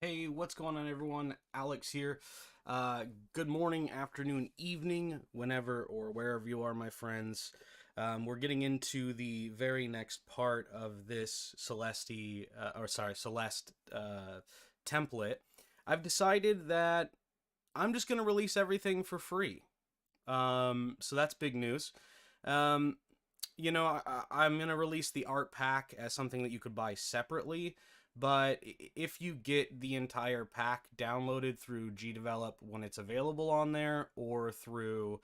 Hey, what's going on, everyone? Alex here. Good morning, afternoon, evening, whenever or wherever you are, my friends. We're getting into the very next part of this Celeste template. I've decided that I'm just going to release everything for free. So that's big news. Um, I'm going to release the art pack as something that you could buy separately. But if you get the entire pack downloaded through GDevelop when it's available on there, or through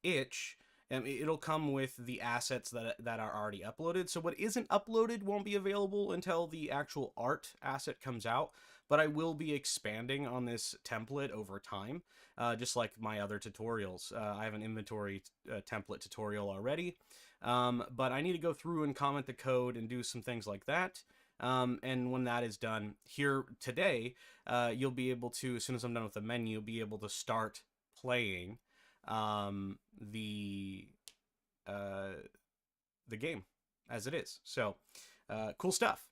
itch, it'll come with the assets that are already uploaded. So what isn't uploaded won't be available until the actual art asset comes out. But I will be expanding on this template over time, just like my other tutorials. I have an inventory template tutorial already, but I need to go through and comment the code and do some things like that. And when that is done here today, you'll be able to, as soon as I'm done with the menu, be able to start playing the game as it is. So cool stuff.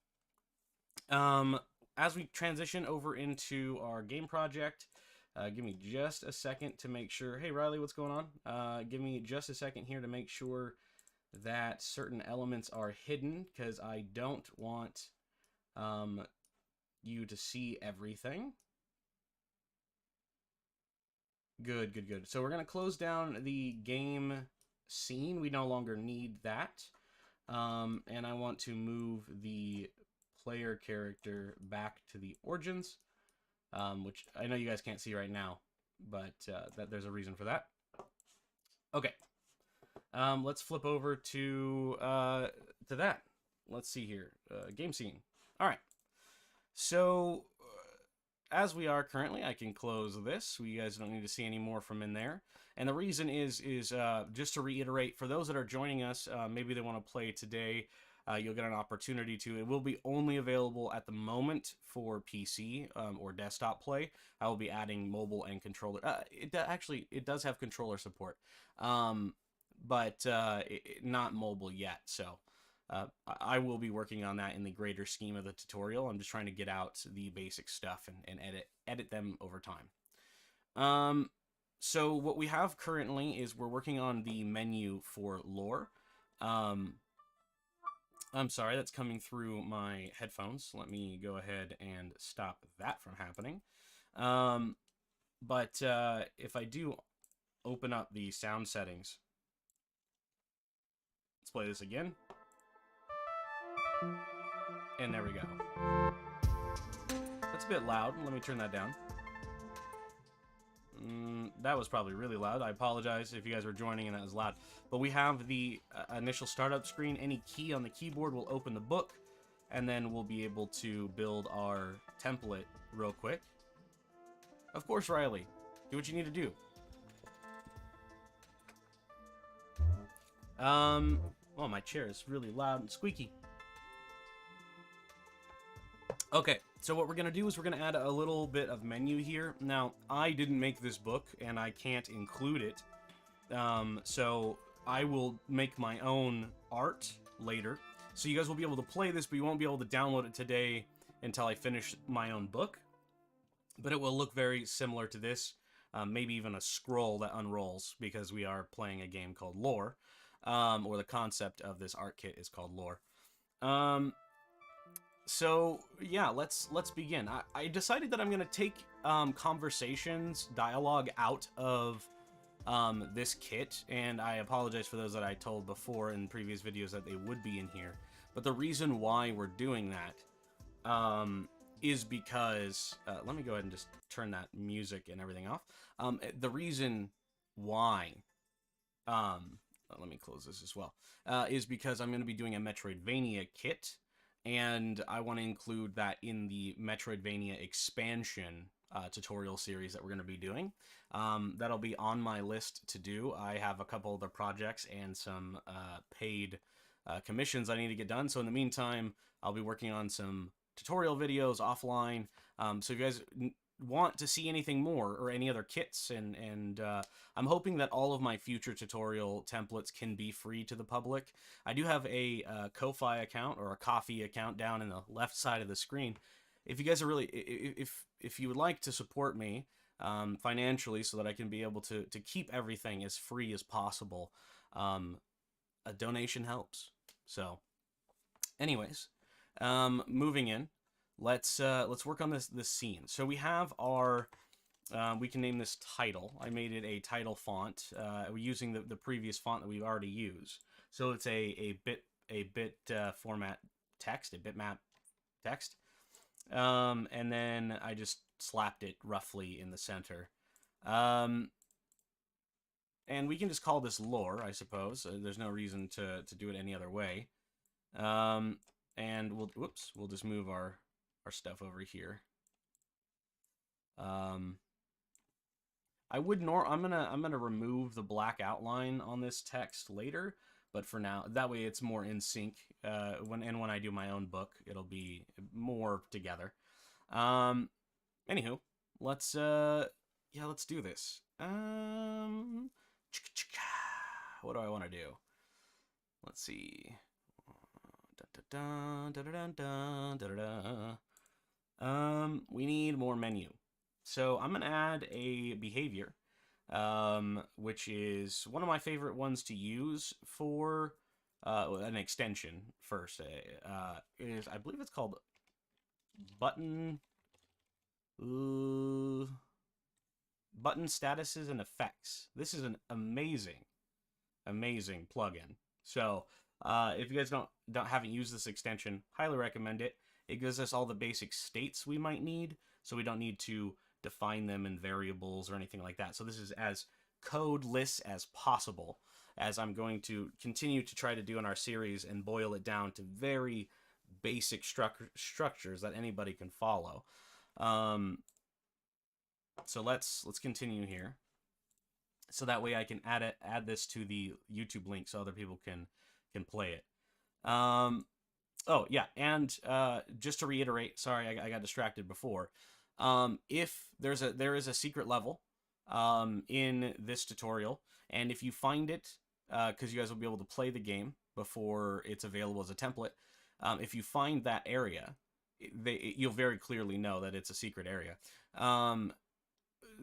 As we transition over into our game project, give me just a second to make sure. Hey Riley, what's going on? Give me just a second here to make sure that certain elements are hidden, because I don't want you to see everything. Good, good, good. So we're going to close down the game scene. We no longer need that. And I want to move the player character back to the origins, which I know you guys can't see right now, but there's a reason for that. Okay. Let's flip over to that. Let's see here. Game scene. All right. So as we are currently, I can close this. You guys don't need to see any more from in there. And the reason is just to reiterate, for those that are joining us, maybe they want to play today, you'll get an opportunity to. It will be only available at the moment for PC or desktop play. I will be adding mobile and controller. It does have controller support, but not mobile yet. So I will be working on that in the greater scheme of the tutorial. I'm just trying to get out the basic stuff and edit them over time. So what we have currently is we're working on the menu for lore. I'm sorry, that's coming through my headphones. Let me go ahead and stop that from happening. But if I do open up the sound settings, let's play this again. And there we go. That's a bit loud. Let me turn that down. That was probably really loud. I apologize if you guys were joining and that was loud. But we have the initial startup screen. Any key on the keyboard will open the book, and then we'll be able to build our template real quick. Of course, Riley, do what you need to do. Oh, my chair is really loud and squeaky. Okay, so what we're going to do is we're going to add a little bit of menu here. Now, I didn't make this book, and I can't include it. So I will make my own art later. So you guys will be able to play this, but you won't be able to download it today until I finish my own book. But it will look very similar to this. Maybe even a scroll that unrolls, because we are playing a game called Lore. Or the concept of this art kit is called Lore. So yeah, let's begin. I decided that I'm gonna take conversations, dialogue out of this kit, and I apologize for those that I told before in previous videos that they would be in here. But the reason why we're doing that is because let me go ahead and just turn that music and everything off. The reason why let me close this as well, is because I'm going to be doing a Metroidvania kit, and I want to include that in the Metroidvania expansion tutorial series that we're going to be doing. That'll be on my list to do. I have a couple other projects and some paid commissions I need to get done. So in the meantime, I'll be working on some tutorial videos offline. So if you guys want to see anything more or any other kits, and I'm hoping that all of my future tutorial templates can be free to the public. I do have a Ko-Fi account, or a Ko-Fi account, down in the left side of the screen, if you guys are really, if you would like to support me financially so that I can be able to keep everything as free as possible, a donation helps. So, anyways, moving in, let's work on this scene. So we have our we can name this title. I made it a title font. We're using the previous font that we've already used. So it's a bit format text, a bitmap text. And then I just slapped it roughly in the center. And we can just call this lore, I suppose. There's no reason to do it any other way. And we'll just move our stuff over here. I'm gonna remove the black outline on this text later, but for now, that way it's more in sync. When I do my own book, it'll be more together. Anywho, let's do this. What do I want to do? Let's see. We need more menu. So I'm going to add a behavior, which is one of my favorite ones to use for an extension first. I believe it's called button statuses and effects. This is an amazing plugin. So if you guys haven't used this extension, highly recommend it. It gives us all the basic states we might need, so we don't need to define them in variables or anything like that. So this is as codeless as possible, as I'm going to continue to try to do in our series and boil it down to very basic structures that anybody can follow. So let's continue here, so that way I can add this to the YouTube link so other people can play it. Oh yeah, and just to reiterate, sorry, I got distracted before. If there is a secret level in this tutorial, and if you find it, because you guys will be able to play the game before it's available as a template, if you find that area, you'll very clearly know that it's a secret area.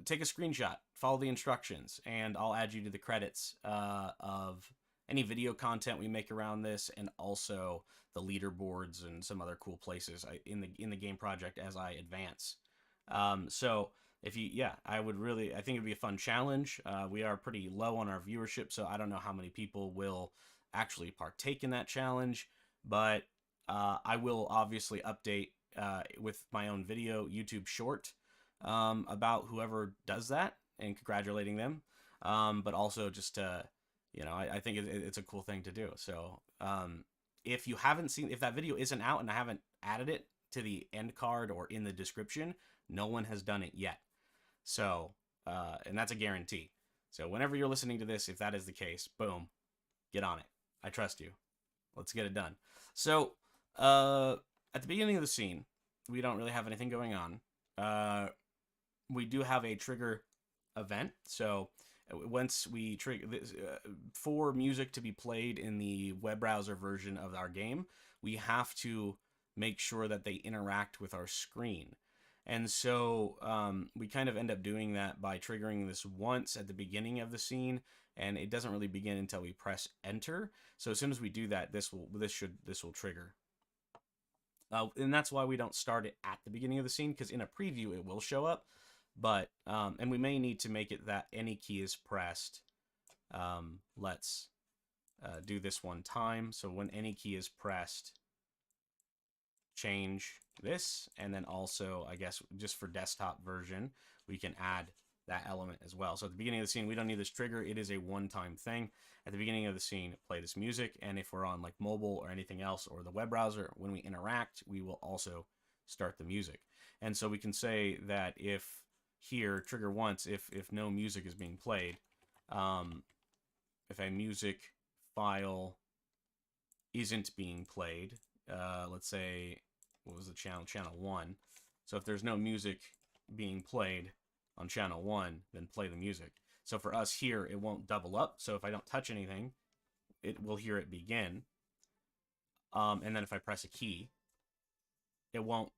Take a screenshot, follow the instructions, and I'll add you to the credits of any video content we make around this, and also the leaderboards and some other cool places in the game project as I advance. So if you, I think it'd be a fun challenge. We are pretty low on our viewership, so I don't know how many people will actually partake in that challenge, but I will obviously update with my own video YouTube short about whoever does that and congratulating them. But also just to, I think it's a cool thing to do. So if you haven't seen, if that video isn't out and I haven't added it to the end card or in the description, no one has done it yet. So, and that's a guarantee. So whenever you're listening to this, if that is the case, boom, get on it. I trust you. Let's get it done. So, at the beginning of the scene, we don't really have anything going on. We do have a trigger event. So once we trigger this, for music to be played in the web browser version of our game, we have to make sure that they interact with our screen. And so we kind of end up doing that by triggering this once at the beginning of the scene, and it doesn't really begin until we press enter. So as soon as we do that, this will trigger. And that's why we don't start it at the beginning of the scene, because in a preview it will show up. But and we may need to make it that any key is pressed. Let's do this one time. So when any key is pressed, change this, and then also, I guess, just for desktop version, we can add that element as well. So at the beginning of the scene, we don't need this trigger. It is a one-time thing. At the beginning of the scene, play this music, and if we're on like mobile or anything else, or the web browser, when we interact, we will also start the music. And so we can say that if here, trigger once, if no music is being played, if a music file isn't being played, let's say, what was the channel? Channel 1. So if there's no music being played on channel 1, then play the music. So for us here, it won't double up. So if I don't touch anything, it will hear it begin. And then if I press a key, it won't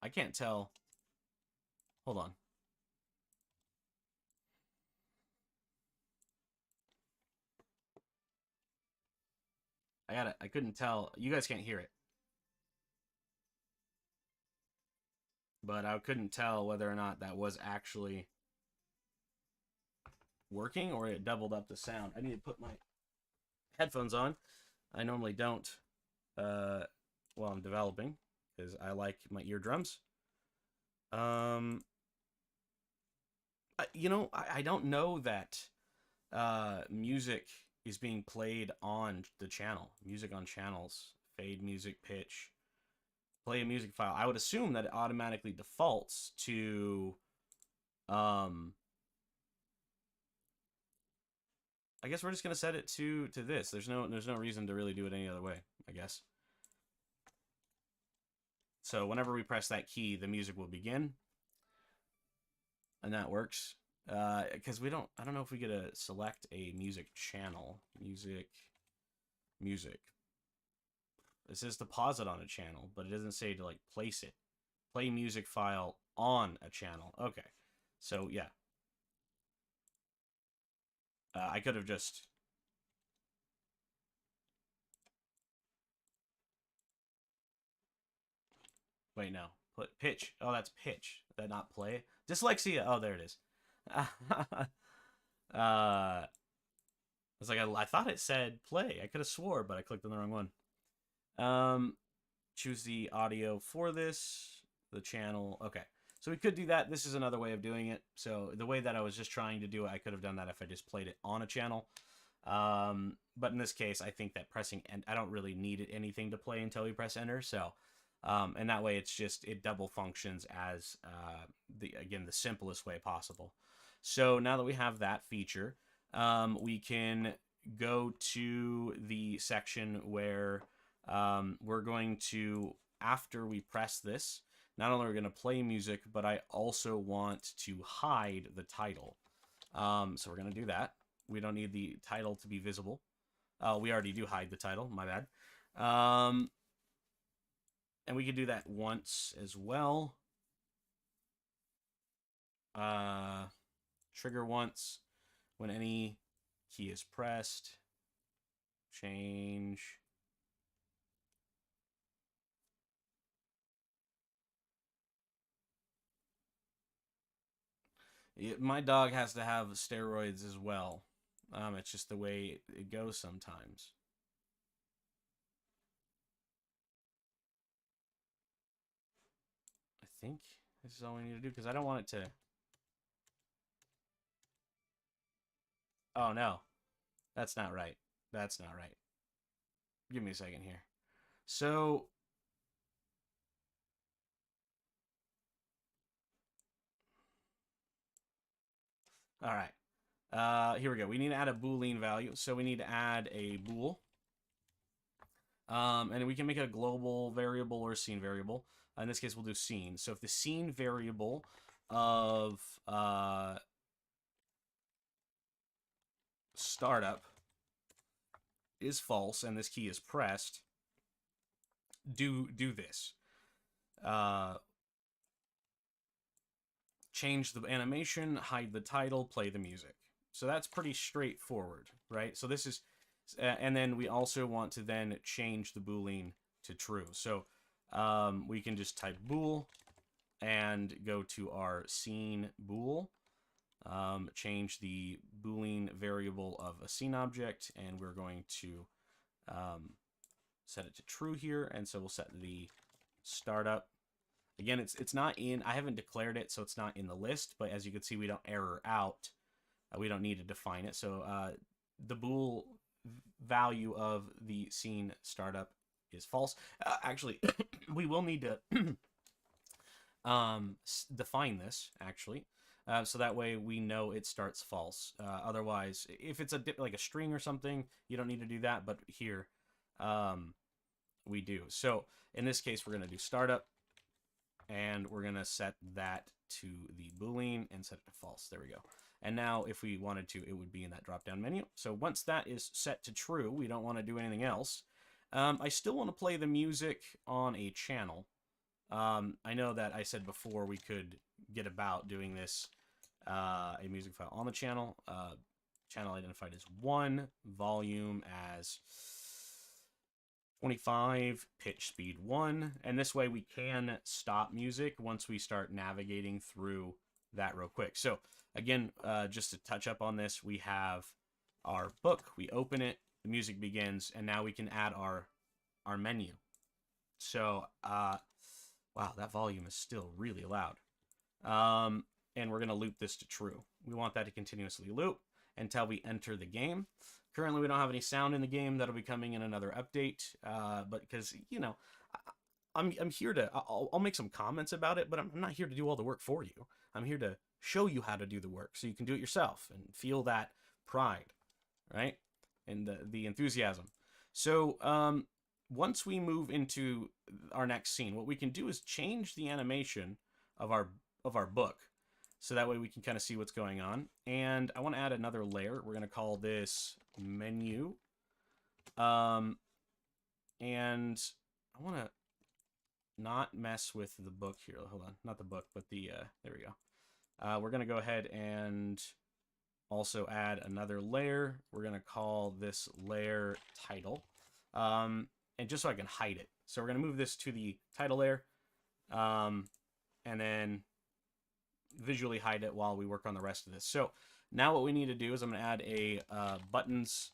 I can't tell. Hold on. I couldn't tell. You guys can't hear it. But I couldn't tell whether or not that was actually working or it doubled up the sound. I need to put my headphones on. I normally don't while I'm developing because I like my eardrums. I don't know that music is being played on the channel. Music on channels, fade music, pitch, play a music file. I would assume that it automatically defaults to I guess we're just gonna set it to this. There's no reason to really do it any other way, I guess. So whenever we press that key, the music will begin. And that works. Because I don't know if we get to select a music channel. Music. It says deposit on a channel, but it doesn't say to like place it. Play music file on a channel. Okay. So yeah. I could have just... Wait, no. Put pitch. Oh, that's pitch. That not play. Dyslexia. Oh, there it is. It's like I thought it said play. I could have swore, but I clicked on the wrong one. Choose the audio for this, the channel. Okay, so we could do that. This is another way of doing it. So the way that I was just trying to do it, I could have done that if I just played it on a channel. But in this case, I think that pressing and I don't really need anything to play until we press enter. So, and that way it double functions as the simplest way possible. So now that we have that feature, we can go to the section where we're going to, after we press this, not only are we going to play music, but I also want to hide the title. So we're going to do that. We don't need the title to be visible. We already do hide the title, my bad. And we can do that once as well. Trigger once when any key is pressed. Change. My dog has to have steroids as well. It's just the way it goes sometimes. I think this is all we need to do because I don't want it to... Oh, no. That's not right. That's not right. Give me a second here. So... All right. Here we go. We need to add a Boolean value. So we need to add a bool. And we can make it a global variable or a scene variable. In this case, we'll do scene. So if the scene variable of startup is false and this key is pressed, do this. Change the animation, hide the title, play the music. So that's pretty straightforward, right? So this is, and then we also want to then change the Boolean to true. So we can just type bool and go to our scene bool, change the Boolean variable of a scene object, and we're going to set it to true here. And so we'll set the startup. Again, it's not in, I haven't declared it, so it's not in the list, but as you can see, we don't error out. We don't need to define it. So the bool value of the scene startup is false. Actually, we will need to define this, actually. So that way we know it starts false. Otherwise, if it's like a string or something, you don't need to do that, but here we do. So in this case, we're going to do startup. And we're going to set that to the Boolean and set it to false. There we go. And now if we wanted to, it would be in that drop-down menu. So once that is set to true, we don't want to do anything else. I still want to play the music on a channel. I know that I said before we could get about doing this, a music file on the channel, channel identified as 1, volume as 25, pitch speed 1, and this way we can stop music once we start navigating through that real quick. So again, just to touch up on this, we have our book, we open it, the music begins, and now we can add our menu. So, wow, that volume is still really loud. And we're going to loop this to true. We want that to continuously loop until we enter the game. Currently, we don't have any sound in the game. That'll be coming in another update. But because, you know, I'm here to, I'll make some comments about it, but I'm not here to do all the work for you. I'm here to show you how to do the work so you can do it yourself and feel that pride, right? And the enthusiasm. So, once we move into our next scene, what we can do is change the animation of our book, so that way we can kind of see what's going on. And I want to add another layer. We're going to call this menu, and I want to not mess with the book here. Hold on, not the book, but the there we go. We're going to go ahead and also add another layer. We're going to call this layer title. And just so I can hide it. So we're going to move this to the title layer, and then visually hide it while we work on the rest of this. So now what we need to do is I'm going to add a buttons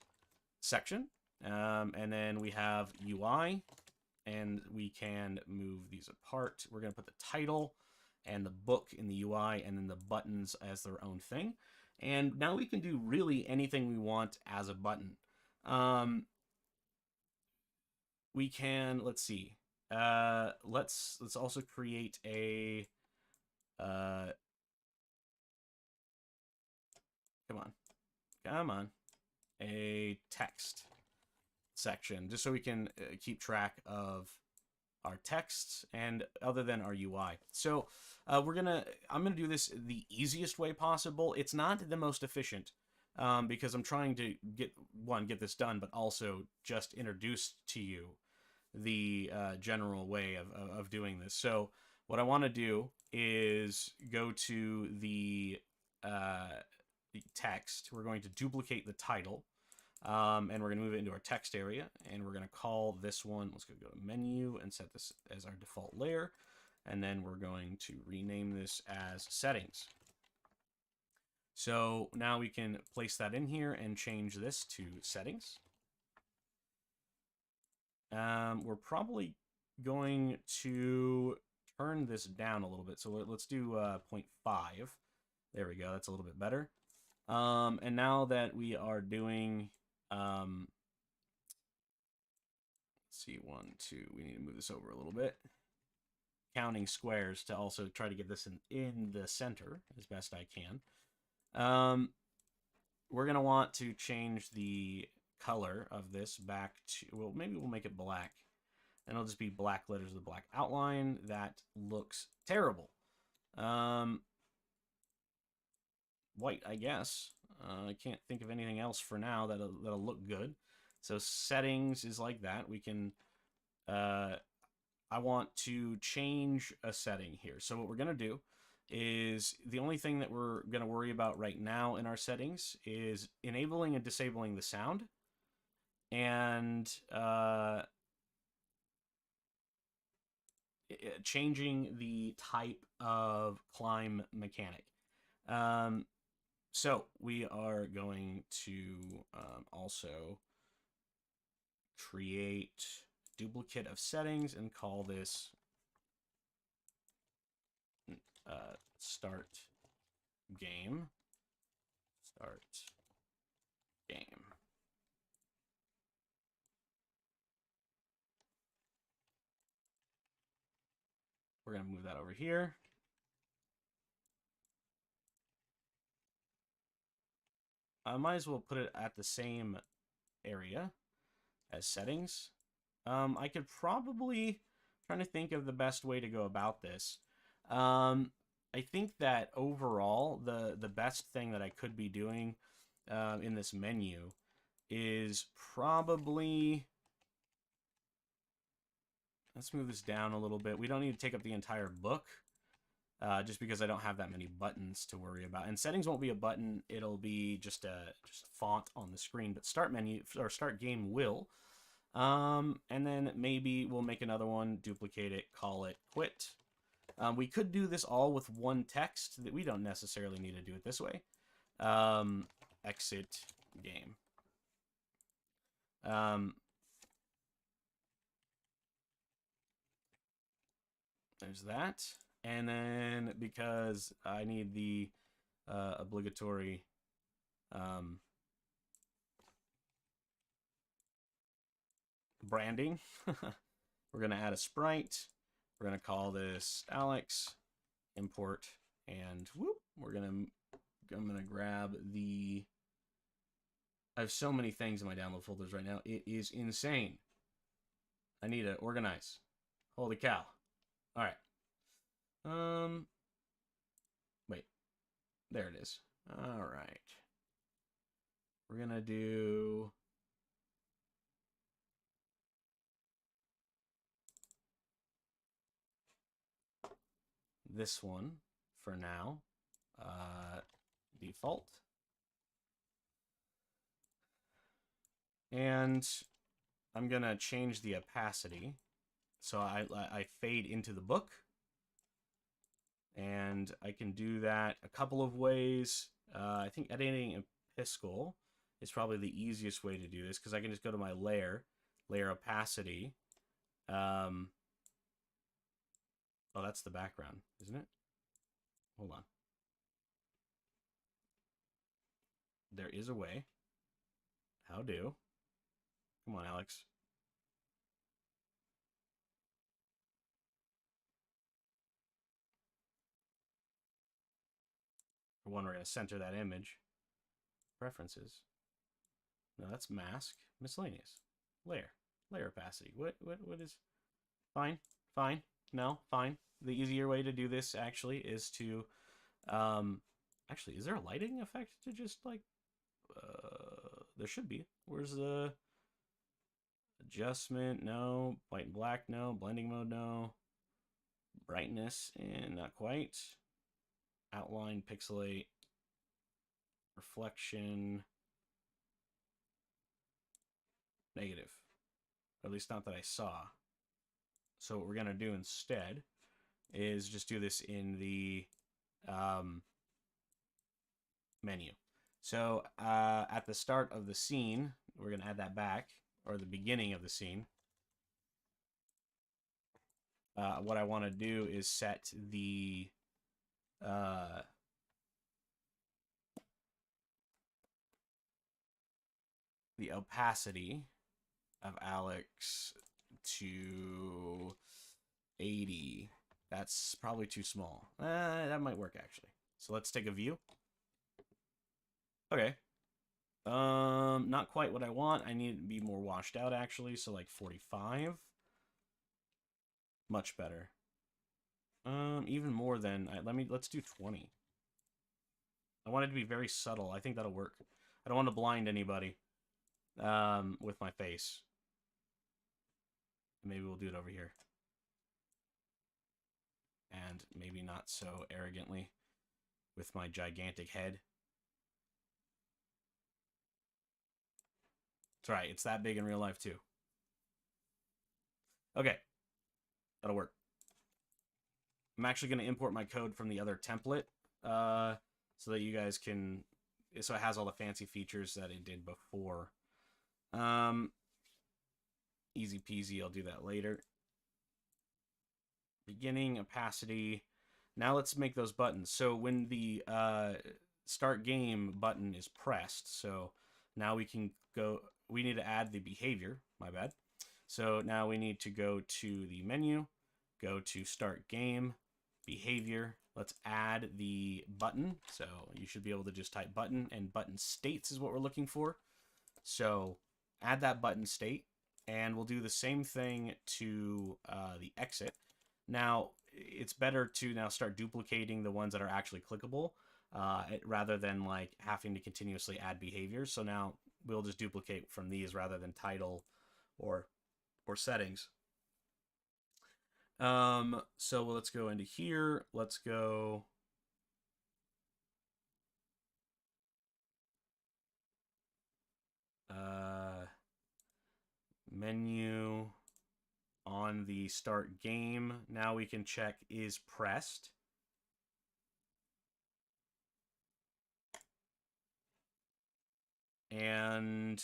section, and then we have UI, and we can move these apart. We're going to put the title and the book in the UI, and then the buttons as their own thing. And now we can do really anything we want as a button. We can, let's see, let's also create a come on, a text section, just so we can keep track of our texts and other than our UI. So I'm gonna do this the easiest way possible. It's not the most efficient, because I'm trying to get this done, but also just introduce to you the general way of doing this. So what I want to do is go to the text. We're going to duplicate the title, and we're going to move it into our text area, and we're going to call this one, let's go to menu and set this as our default layer, and then we're going to rename this as settings. So now we can place that in here and change this to settings. We're probably going to turn this down a little bit. So let's do 0.5. There we go. That's a little bit better. And now that we are doing, let's see, 1, 2, we need to move this over a little bit. Counting squares to also try to get this in the center as best I can. We're going to want to change the color of this back to, well, maybe we'll make it black, and it'll just be black letters with a black outline. That looks terrible. White, I guess. I can't think of anything else for now that'll look good. So settings is like that. We can, I want to change a setting here. So what we're going to do is, the only thing that we're going to worry about right now in our settings is enabling and disabling the sound, and changing the type of climb mechanic. So we are going to also create duplicate of settings and call this start game. Start game. We're going to move that over here. I might as well put it at the same area as settings. I could probably, trying to think of the best way to go about this. I think that overall, the best thing that I could be doing in this menu is probably let's move this down a little bit. We don't need to take up the entire book, just because I don't have that many buttons to worry about. And settings won't be a button; it'll be just a font on the screen. But start menu or start game will. And then maybe we'll make another one, duplicate it, call it quit. We could do this all with one text. That we don't necessarily need to do it this way. Exit game. There's that. And then because I need the obligatory branding, we're going to add a sprite. We're going to call this Alex, import, and whoop, I'm going to grab the... I have so many things in my download folders right now. It is insane. I need to organize. Holy cow. All right. Wait. There it is. All right. We're going to do... this one for now. Default. And I'm going to change the opacity. So I fade into the book. And I can do that a couple of ways. I think editing in Pyxel is probably the easiest way to do this, because I can just go to my layer opacity. Oh, that's the background, isn't it? Hold on. There is a way. How do? Come on, Alex. For one, we're going to center that image. Preferences. No, that's mask. Miscellaneous. Layer opacity. What is... Fine. No, fine. The easier way to do this, actually, is to... actually, is there a lighting effect to just, like... there should be. Where's the... adjustment? No. White and black? No. Blending mode? No. Brightness? And not quite. Outline, pixelate, reflection, negative. Or at least not that I saw. So what we're going to do instead is just do this in the menu. So at the start of the scene, we're going to add that back, or the beginning of the scene. What I want to do is set the opacity of Alex to 80. That's probably too small. That might work, actually. So let's take a view. Okay. Not quite what I want. I need it to be more washed out, actually. So like 45. Much better. Even more than... let's do 20. I want it to be very subtle. I think that'll work. I don't want to blind anybody with my face. Maybe we'll do it over here. And maybe not so arrogantly with my gigantic head. That's right, it's that big in real life too. Okay, that'll work. I'm actually going to import my code from the other template so that you guys can... so it has all the fancy features that it did before. Easy peasy, I'll do that later. Beginning, opacity. Now let's make those buttons. So when the start game button is pressed, so now we can go... we need to add the behavior, my bad. So now we need to go to the menu, go to start game, behavior. Let's add the button. So you should be able to just type button, and button states is what we're looking for. So add that button state, and we'll do the same thing to the exit. Now, it's better to now start duplicating the ones that are actually clickable rather than like having to continuously add behaviors. So now we'll just duplicate from these rather than title or settings. So let's go into here. Let's go. Menu on the start game. Now we can check is pressed. And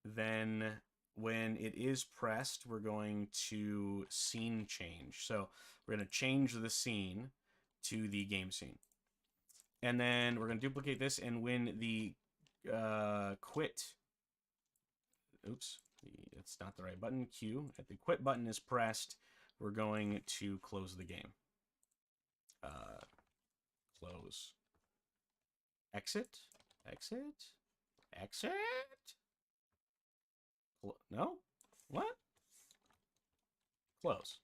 then when it is pressed, we're going to scene change. So we're going to change the scene to the game scene. And then we're going to duplicate this, and when the quit, oops, it's not the right button, Q, if the quit button is pressed, we're going to close the game. Close. Exit, exit, exit. No? What? Close.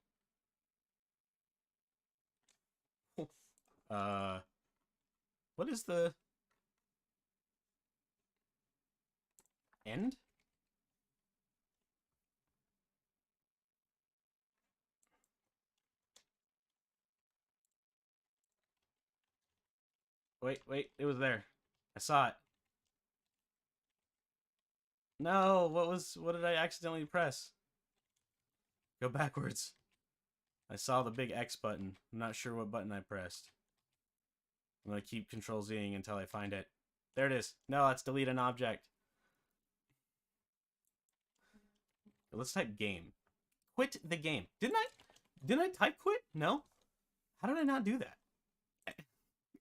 What is the end? Wait, it was there. I saw it. No, what did I accidentally press? Go backwards. I saw the big X button. I'm not sure what button I pressed. I'm gonna keep Control-Zing until I find it. There it is. No, let's delete an object. Let's type game. Quit the game. Didn't I type quit? No? How did I not do that?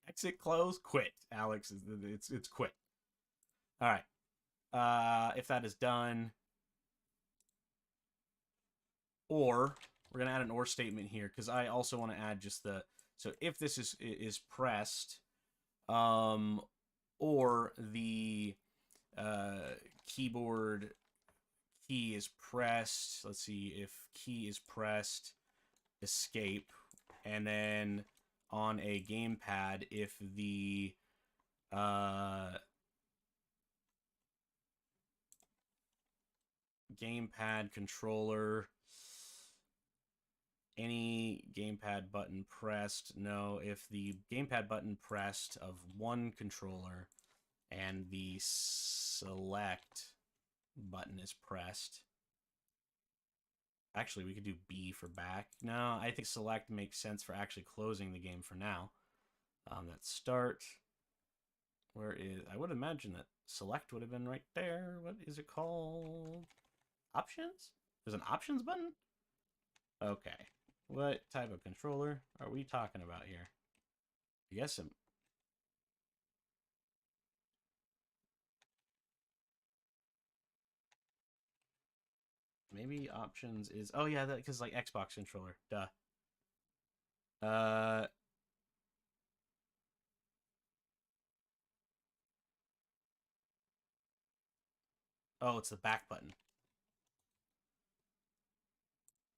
Exit, close, quit. Alex, it's quit. All right. If that is done, or we're gonna add an or statement here because I also want to add just the so if this is pressed, or the keyboard key is pressed. Let's see if key is pressed, escape, and then on a gamepad if the gamepad controller, any gamepad button pressed. No, if the gamepad button pressed of one controller and the select button is pressed. Actually, we could do B for back. No, I think select makes sense for actually closing the game for now. That's start. Where is... I would imagine that select would have been right there. What is it called? Options? There's an options button? Okay. What type of controller are we talking about here? I guess I'm... Maybe options is... Oh, yeah, because like Xbox controller. Duh. Oh, it's the back button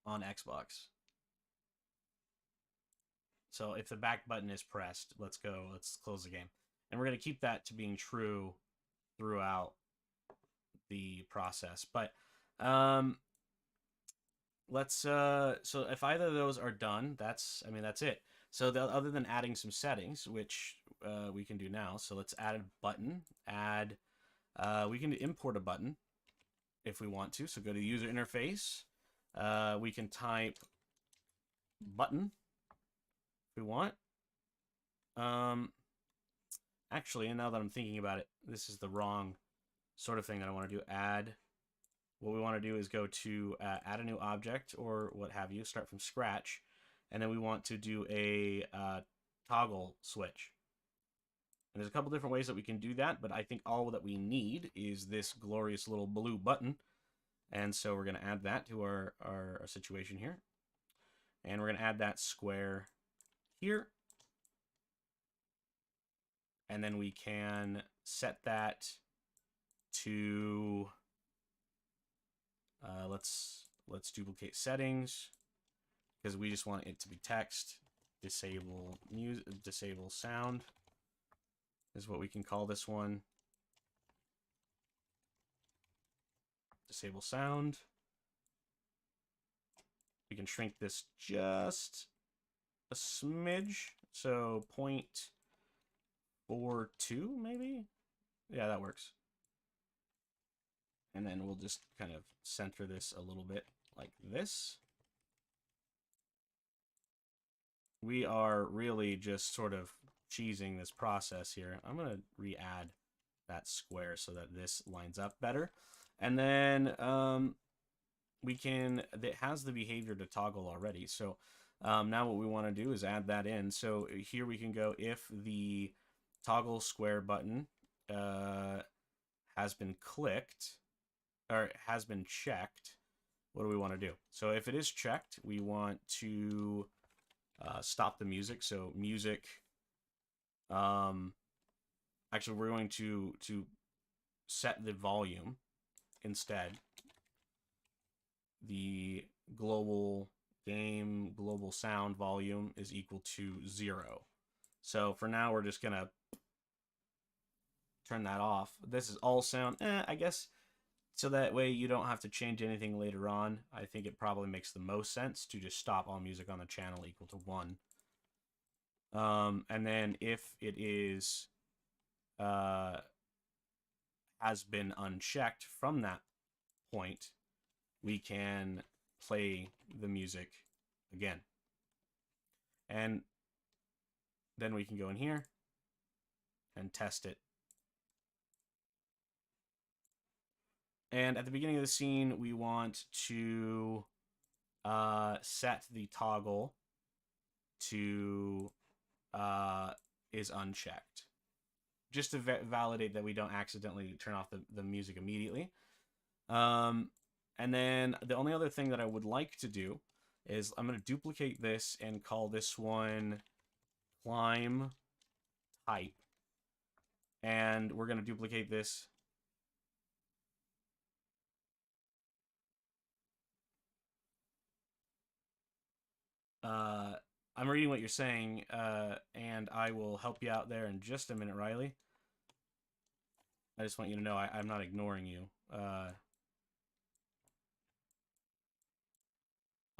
on Xbox. So if the back button is pressed, let's go. Let's close the game. And we're going to keep that to being true throughout the process. But let's so if either of those are done, that's it. So other than adding some settings, which we can do now, so let's add a button. We can import a button if we want to. So go to user interface. We can type button if we want. Actually, and now that I'm thinking about it, this is the wrong sort of thing that I want to do. Add. What we want to do is go to add a new object or what have you, start from scratch, and then we want to do a toggle switch. And there's a couple different ways that we can do that, but I think all that we need is this glorious little blue button. And so we're going to add that to our situation here. And we're going to add that square here. And then we can set that to... let's duplicate settings because we just want it to be text. Disable music, disable sound is what we can call this one. Disable sound. we can shrink this just a smidge. So 0.42 maybe? Yeah, that works. And then we'll just kind of center this a little bit like this. We are really just sort of cheesing this process here. I'm going to re-add that square so that this lines up better. And then it has the behavior to toggle already. So now what we want to do is add that in. So here we can go if the toggle square button has been clicked, or has been checked, what do we want to do? So if it is checked, we want to stop the music. So music, actually we're going to set the volume instead. The global sound volume is equal to 0. So for now, we're just going to turn that off. This is all sound, I guess, so that way you don't have to change anything later on. I think it probably makes the most sense to just stop all music on the channel equal to 1. And then if it is has been unchecked from that point, we can play the music again. And then we can go in here and test it. And at the beginning of the scene, we want to set the toggle to is unchecked, just to validate that we don't accidentally turn off the music immediately. And then the only other thing that I would like to do is I'm going to duplicate this and call this one climb type. And we're going to duplicate this. I'm reading what you're saying, and I will help you out there in just a minute, Riley. I just want you to know I'm not ignoring you.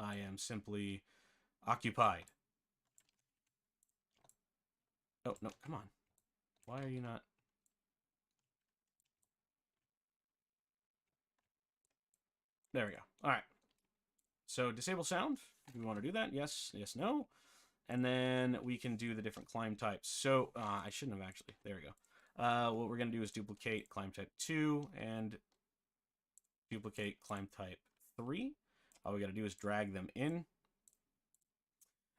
I am simply occupied. Oh, no, come on. Why are you not? There we go. All right. So disable sound. Do we want to do that? Yes, yes, no. And then we can do the different climb types. So I shouldn't have actually. There we go. What we're going to do is duplicate climb type 2 and duplicate climb type 3. All we got to do is drag them in.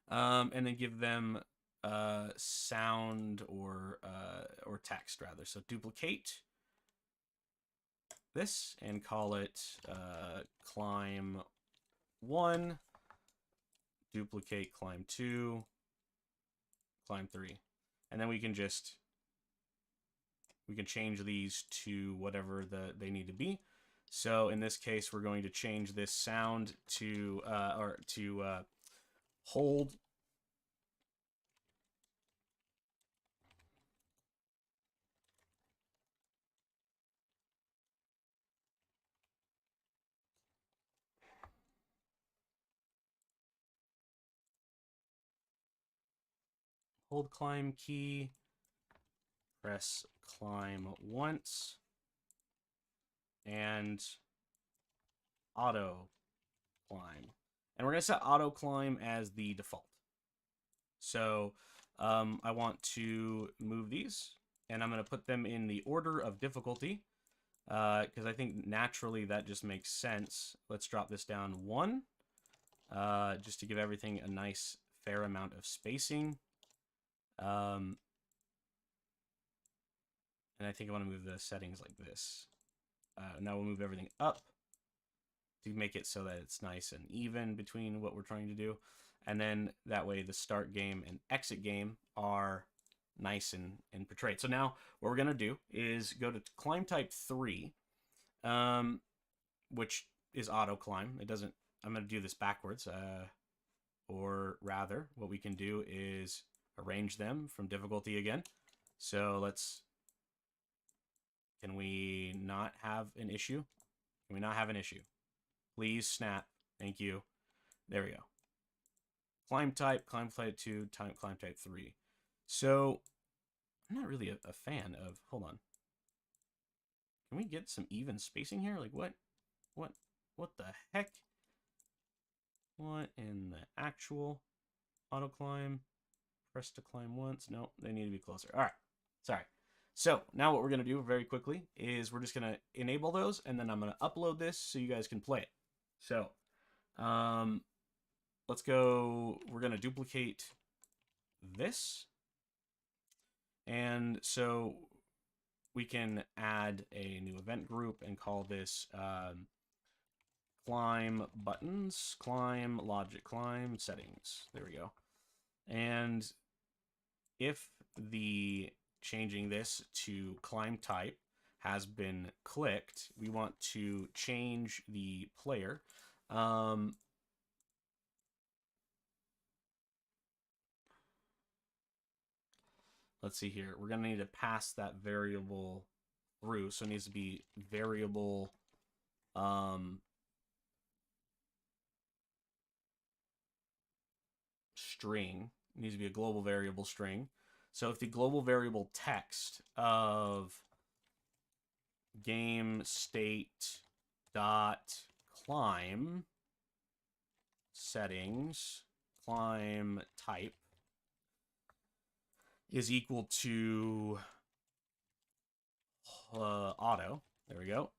And then give them sound or text rather. So duplicate this and call it climb 1, duplicate climb 2, climb 3. And then we can change these to whatever they need to be. So in this case, we're going to change this sound to hold climb key, press climb once, and auto climb. And we're going to set auto climb as the default. So I want to move these, and I'm going to put them in the order of difficulty, because I think naturally that just makes sense. Let's drop this down 1, just to give everything a nice fair amount of spacing. And I think I want to move the settings like this. Now we'll move everything up to make it so that it's nice and even between what we're trying to do. And then that way the start game and exit game are nice and portrayed. So now what we're going to do is go to climb type 3, which is auto climb. It doesn't, I'm going to do this backwards. Or rather, what we can do is arrange them from difficulty again. So can we not have an issue? Can we not have an issue? Please snap. Thank you. There we go. Climb type 2, climb type 3. So I'm not really a fan of, hold on. Can we get some even spacing here? Like what the heck? What in the actual auto climb? Press to climb once. No, they need to be closer. All right. Sorry. So now what we're going to do very quickly is we're just going to enable those, and then I'm going to upload this so you guys can play it. So let's go. We're going to duplicate this. And so we can add a new event group and call this climb buttons, climb logic, climb settings. There we go. And if the changing this to climb type has been clicked, we want to change the player. Let's see here. We're going to need to pass that variable through. So it needs to be variable string. It needs to be a global variable string. So if the global variable text of game state dot climb settings climb type is equal to auto. There we go.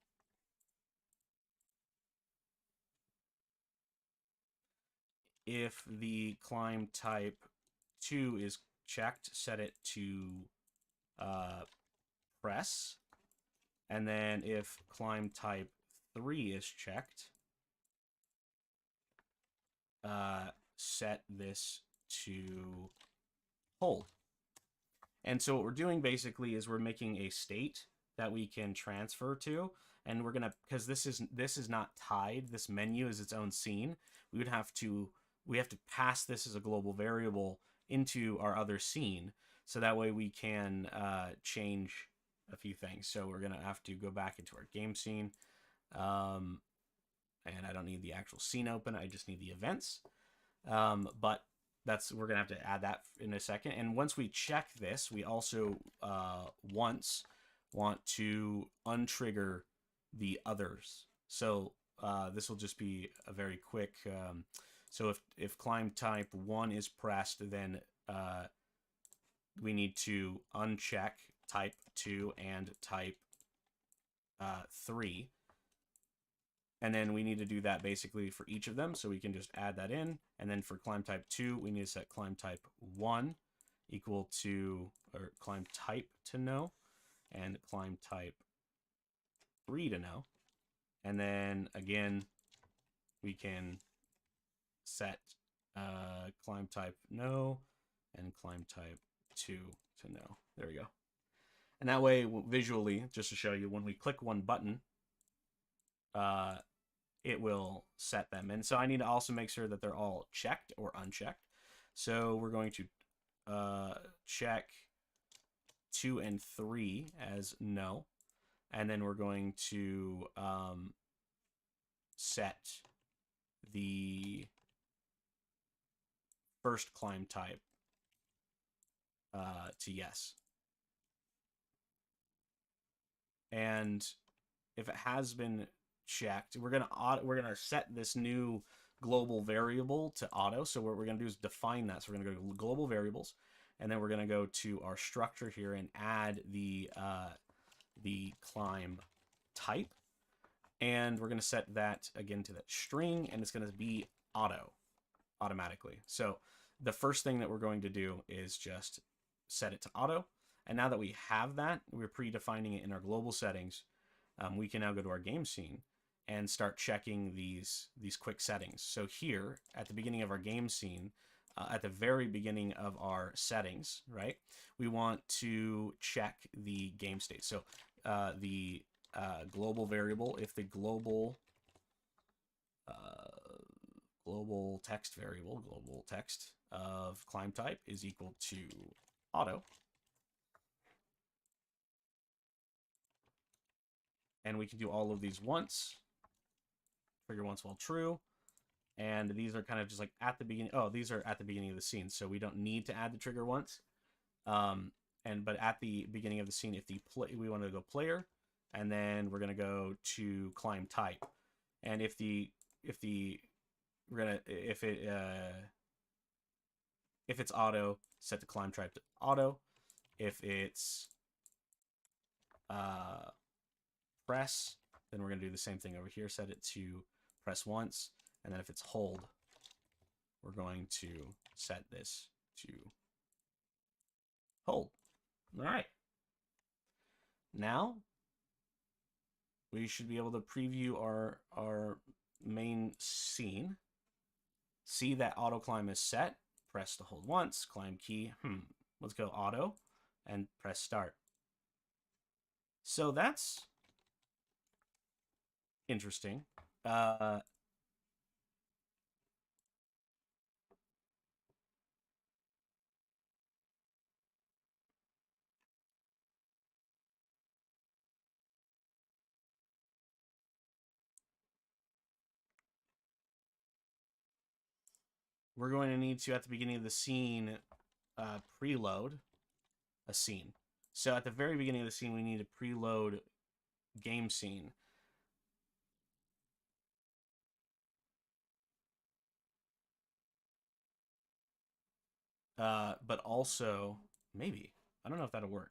If the climb type 2 is checked, set it to press. And then if climb type 3 is checked, set this to hold. And so what we're doing basically is we're making a state that we can transfer to, and we're gonna, because this is not tied, this menu is its own scene, we have to pass this as a global variable into our other scene, so that way we can change a few things. So we're gonna have to go back into our game scene, and I don't need the actual scene open, I just need the events. But we're gonna have to add that in a second. And once we check this, we also once want to untrigger the others. So this will just be a very quick. So if climb type 1 is pressed, then we need to uncheck type 2 and type 3. And then we need to do that basically for each of them. So we can just add that in. And then for climb type 2, we need to set climb type 1 equal to, or climb type to no, and climb type 3 to no. And then again, we can set climb type no and climb type 2 to no. There we go. And that way, visually, just to show you, when we click one button, it will set them. And so I need to also make sure that they're all checked or unchecked. So we're going to check 2 and 3 as no. And then we're going to set the first climb type to yes. And if it has been checked, we're gonna set this new global variable to auto. So what we're gonna do is define that. So we're gonna go to global variables, and then we're gonna go to our structure here and add the climb type, and we're gonna set that again to that string, and it's gonna be automatically. So the first thing that we're going to do is just set it to auto. And now that we have that, we're predefining it in our global settings. We can now go to our game scene and start checking these quick settings. So here at the beginning of our game scene, at the very beginning of our settings, right, we want to check the game state. So the global variable, if the global text variable, global text of climb type is equal to auto, and we can do all of these once. Trigger once while true. And these are kind of just like at the beginning. Oh, these are at the beginning of the scene, so we don't need to add the trigger once. But at the beginning of the scene, if we want to go player, and then we're gonna go to climb type, and if it's auto, set the climb type to auto. If it's press, then we're gonna do the same thing over here. Set it to press once, and then if it's hold, we're going to set this to hold. All right. Now we should be able to preview our main scene. See that auto climb is set. Press to hold once. Climb key. Let's go auto and press start. So that's interesting. We're going to need to, at the beginning of the scene, preload a scene. So at the very beginning of the scene, we need to preload game scene. But also, maybe. I don't know if that'll work.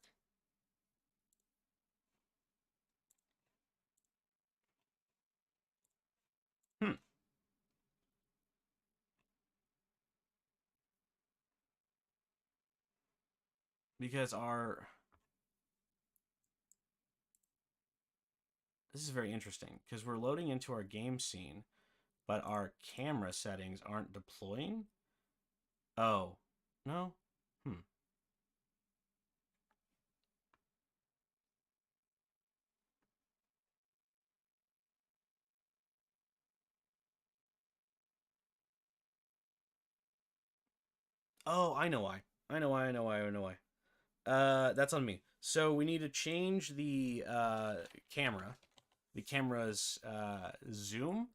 Because this is very interesting, because we're loading into our game scene, but our camera settings aren't deploying. Oh, no? Oh, I know why. I know why. That's on me. So we need to change the camera's zoom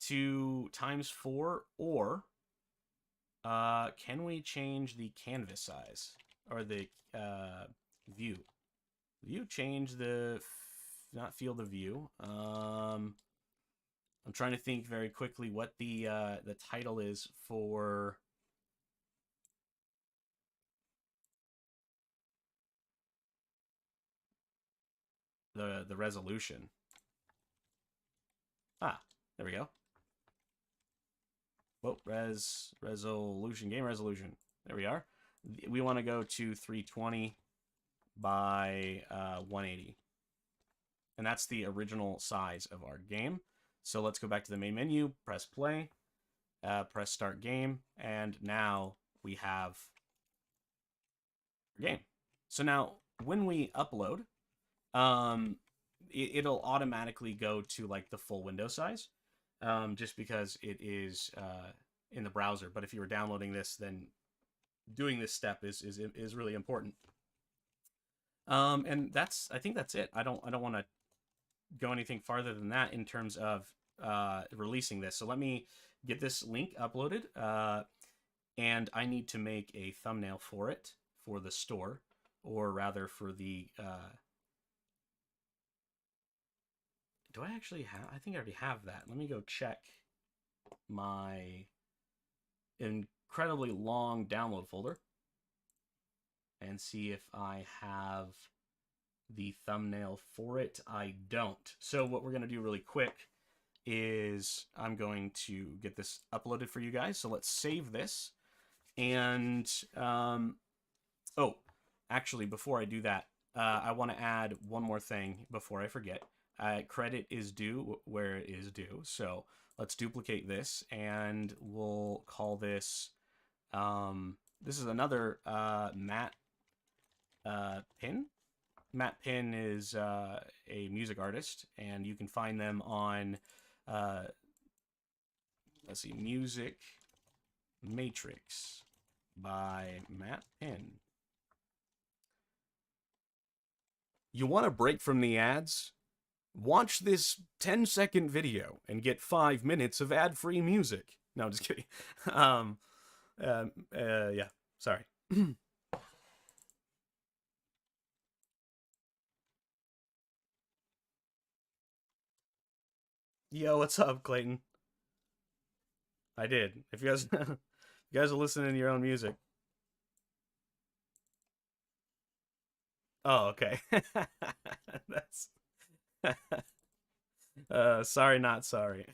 to ×4, or can we change the canvas size or the view? View change the not field of view. I'm trying to think very quickly what the title is for the resolution. Ah, there we go. Whoa, resolution, game resolution. There we are. We want to go to 320 by 180. And that's the original size of our game. So let's go back to the main menu, press play, press start game, and now we have our game. So now when we upload, it'll automatically go to like the full window size, just because it is in the browser. But if you were downloading this, then doing this step is really important. And I think that's it. I don't want to go anything farther than that in terms of releasing this. So let me get this link uploaded, and I need to make a thumbnail for it for the store, or rather for the do I actually have? I think I already have that. Let me go check my incredibly long download folder and see if I have the thumbnail for it. I don't. So what we're going to do really quick is I'm going to get this uploaded for you guys. So let's save this. And, oh, actually, before I do that, I want to add one more thing before I forget. Credit is due where it is due. So let's duplicate this, and we'll call this, this is another Matt Pin. Matt Pin is a music artist, and you can find them on, let's see, Music Matrix by Matt Pin. You want to break from the ads? watch this 10-second video and get 5 minutes of ad-free music. No, I'm just kidding. Yeah, sorry. Yo, what's up, Clayton? I did. If you guys, you guys are listening to your own music. Oh, okay. That's sorry, not sorry.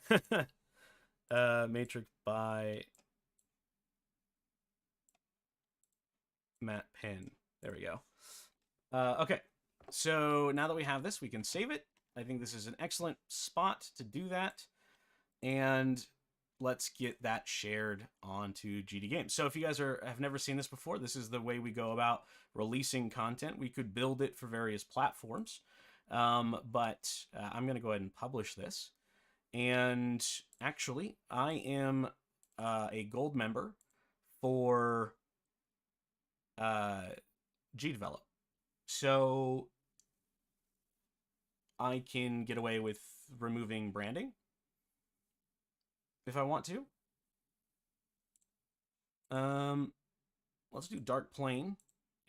Matrix by Matt Penn. There we go. Okay, so now that we have this, we can save it. I think this is an excellent spot to do that. And let's get that shared onto GD Games. So if you guys have never seen this before, this is the way we go about releasing content. We could build it for various platforms, but I'm going to go ahead and publish this. And actually, I am a gold member for GDevelop. So I can get away with removing branding if I want to. Let's do dark plain,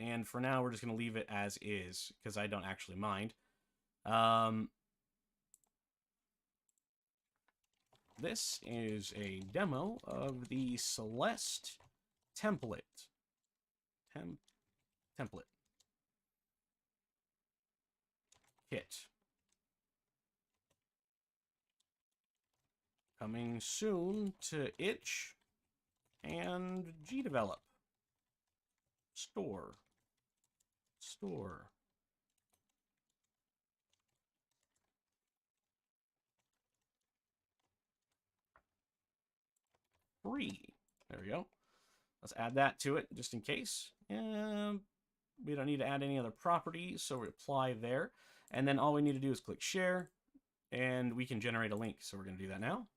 and for now we're just going to leave it as is because I don't actually mind. This is a demo of the Celeste template. Template kit. Coming soon to itch and GDevelop. Store. Free. There we go. Let's add that to it just in case. We don't need to add any other properties, so we apply there. And then all we need to do is click share, and we can generate a link. So we're going to do that now.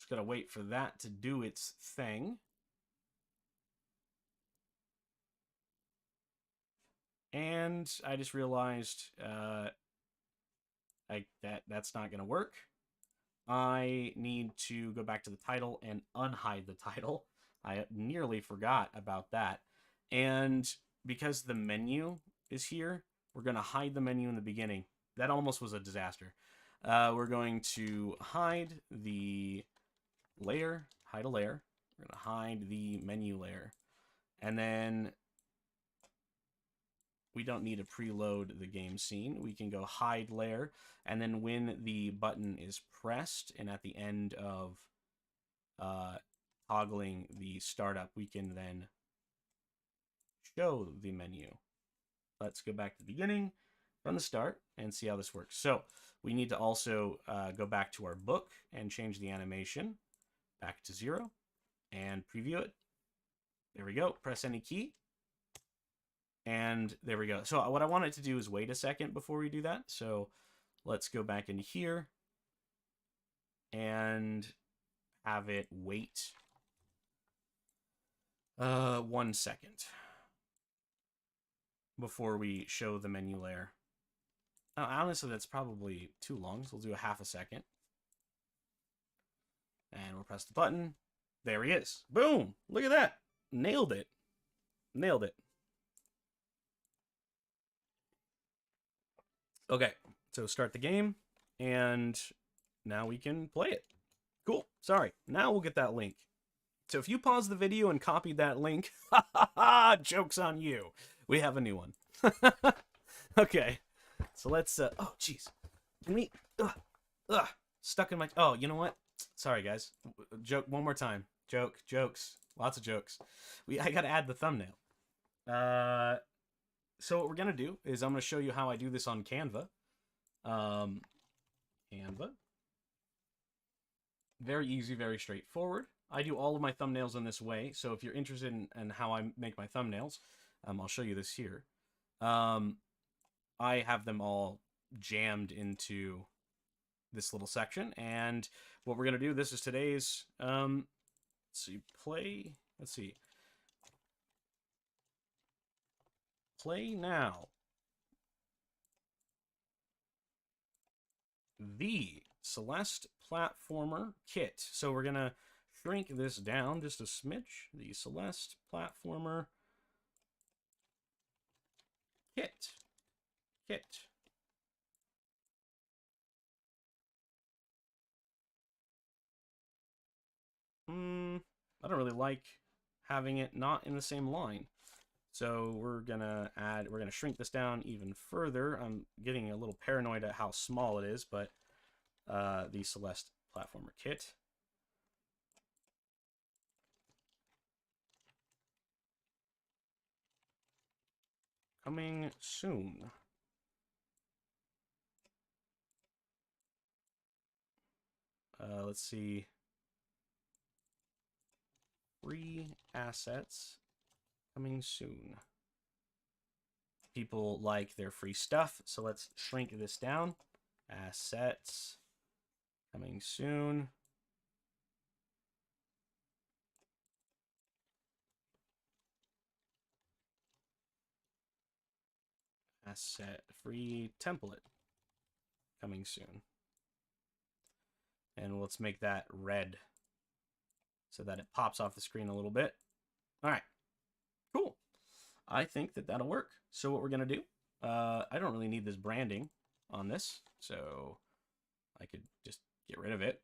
Just got to wait for that to do its thing. And I just realized that's not going to work. I need to go back to the title and unhide the title. I nearly forgot about that. And because the menu is here, we're going to hide the menu in the beginning. That almost was a disaster. We're going to hide the layer, hide a layer. We're going to hide the menu layer. And then we don't need to preload the game scene. We can go hide layer, and then when the button is pressed and at the end of toggling the startup, we can then show the menu. Let's go back to the beginning from the start and see how this works. So we need to also go back to our book and change the animation back to 0 and preview it. There we go. Press any key. And there we go. So what I wanted to do is wait a second before we do that. So let's go back in here and have it wait 1 second before we show the menu layer. Honestly, that's probably too long, so we'll do a half a second. And we'll press the button. There he is. Boom! Look at that. Nailed it. Nailed it. Okay, so start the game, and now we can play it. Cool. Sorry. Now we'll get that link. So if you pause the video and copy that link, joke's on you. We have a new one. Okay. So let's, oh, jeez. Can we, stuck in my, oh, you know what? Sorry, guys. Joke one more time. Jokes. Lots of jokes. I gotta add the thumbnail. So what we're gonna do is I'm gonna show you how I do this on Canva. Canva. Very easy, very straightforward. I do all of my thumbnails in this way, so if you're interested in how I make my thumbnails, I'll show you this here. I have them all jammed into this little section. And what we're going to do, this is today's, let's see, play now. The Celeste Platformer Kit. So we're going to shrink this down just a smidge. The Celeste Platformer Kit. I don't really like having it not in the same line. So we're gonna shrink this down even further. I'm getting a little paranoid at how small it is, but the Celeste Platformer Kit. Coming soon. Let's see. Free assets coming soon. People like their free stuff, so let's shrink this down. Assets coming soon. Asset free template coming soon. And let's make that red so that it pops off the screen a little bit. All right, cool. I think that that'll work. So what we're gonna do, I don't really need this branding on this, so I could just get rid of it.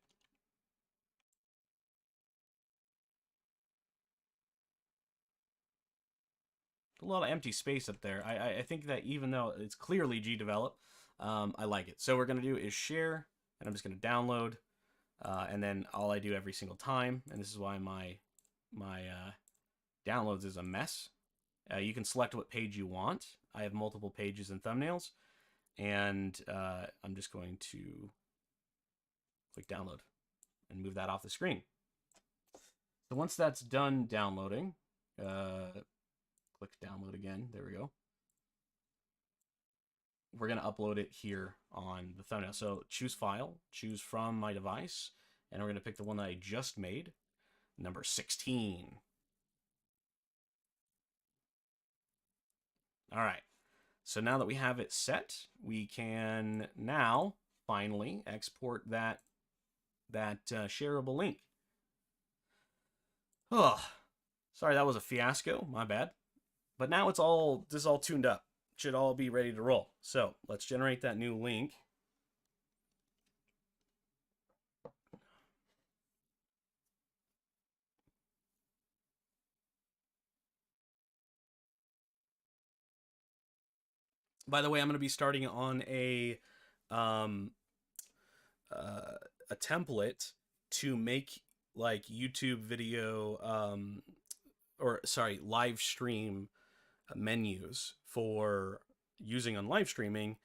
A lot of empty space up there. I think that even though it's clearly GDevelop, I like it. So what we're gonna do is share, and I'm just gonna download, and then all I do every single time, and this is why my downloads is a mess. You can select what page you want. I have multiple pages and thumbnails, and I'm just going to click download and move that off the screen. So once that's done downloading, click download again. There we go. We're going to upload it here on the thumbnail. So choose file, choose from my device, and we're going to pick the one that I just made, number 16. All right. So now that we have it set, we can now finally export that shareable link. Oh, sorry, that was a fiasco. My bad. But now this is all tuned up. It should all be ready to roll. So let's generate that new link. By the way, I'm going to be starting on a template to make like YouTube video live stream menus for using on live streaming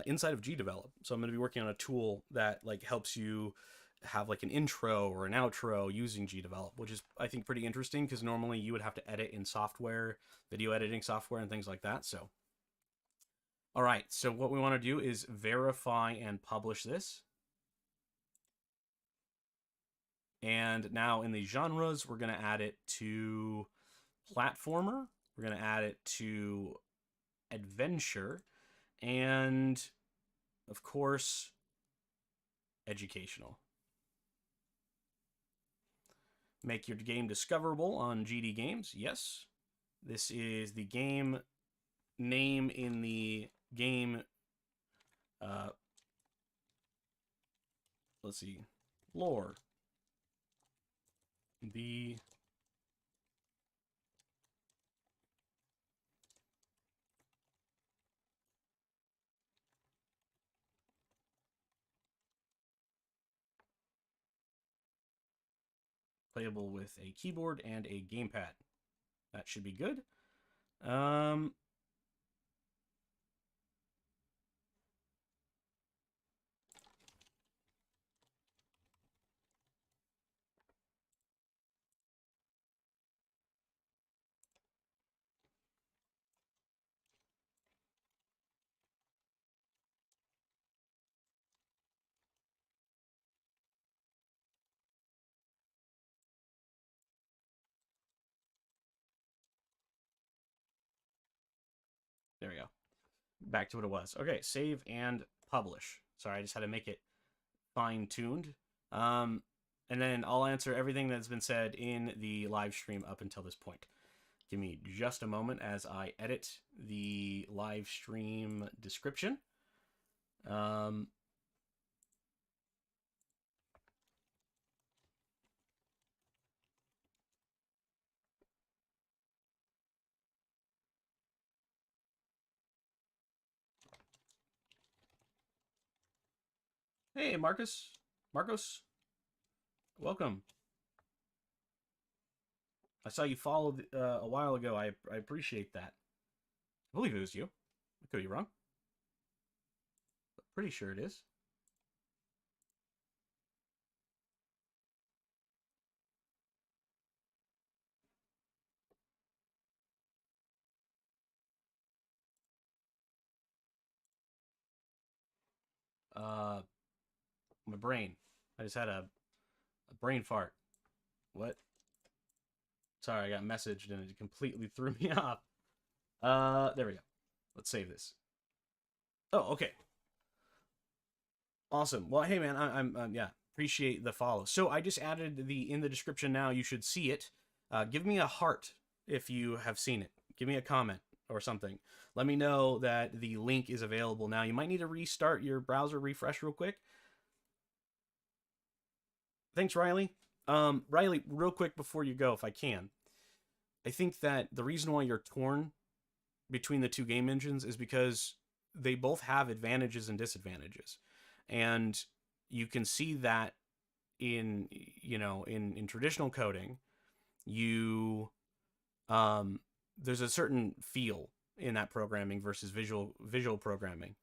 inside of GDevelop. So I'm going to be working on a tool that like helps you have like an intro or an outro using GDevelop, which is I think pretty interesting because normally you would have to edit in software, video editing software and things like that. So all right, so what we want to do is verify and publish this. And now in the genres, we're going to add it to platformer. We're going to add it to adventure. And of course, educational. Make your game discoverable on GD Games. Yes. This is the game name in the game. Let's see. Lore. The playable with a keyboard and a gamepad. That should be good. There we go. Back to what it was. Okay, save and publish. Sorry, I just had to make it fine-tuned. And then I'll answer everything that's been said in the live stream up until this point. Give me just a moment as I edit the live stream description. Hey, Marcos. Welcome. I saw you followed a while ago. I appreciate that. I believe it was you. I could be wrong. But pretty sure it is. My brain. I just had a brain fart. What? Sorry, I got messaged and it completely threw me off. There we go. Let's save this. Oh, okay. Awesome. Well, hey man, I'm yeah, appreciate the follow. So I just added the in the description now. You should see it. Give me a heart if you have seen it. Give me a comment or something. Let me know that the link is available now. You might need to restart your browser, refresh real quick. Thanks, Riley. Riley, real quick before you go, if I can, I think that the reason why you're torn between the two game engines is because they both have advantages and disadvantages, and you can see that in in traditional coding, you there's a certain feel in that programming versus visual programming,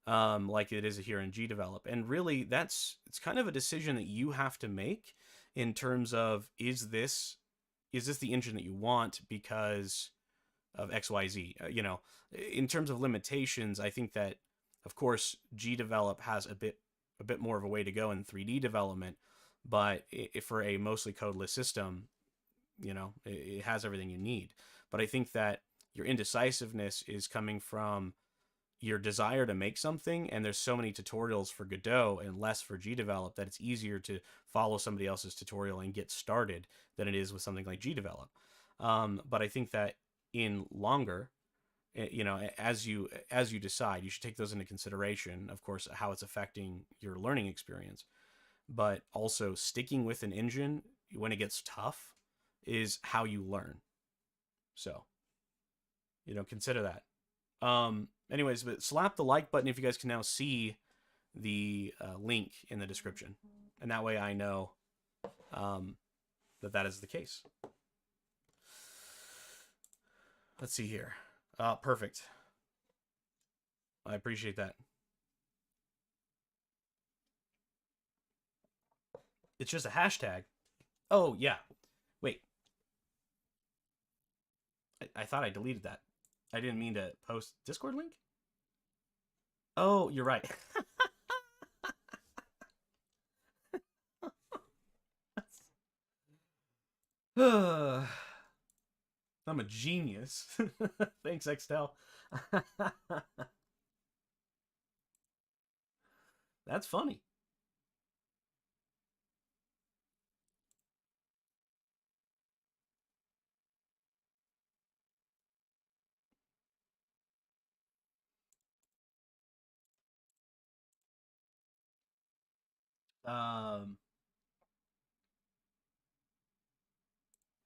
like it is here in GDevelop. And really, it's kind of a decision that you have to make in terms of is this the engine that you want because of XYZ. In terms of limitations, I think that of course GDevelop has a bit more of a way to go in 3D development, but for a mostly codeless system, it has everything you need. But I think that your indecisiveness is coming from your desire to make something, and there's so many tutorials for Godot and less for GDevelop that it's easier to follow somebody else's tutorial and get started than it is with something like GDevelop. But I think that in longer, as you decide, you should take those into consideration, of course, how it's affecting your learning experience, but also sticking with an engine when it gets tough is how you learn. So, consider that. Anyways, but slap the like button if you guys can now see the link in the description, and that way I know that is the case. Let's see here. Perfect. I appreciate that. It's just a hashtag. Oh, yeah. Wait. I thought I deleted that. I didn't mean to post Discord link. Oh, you're right. I'm a genius. Thanks, Xtel. That's funny.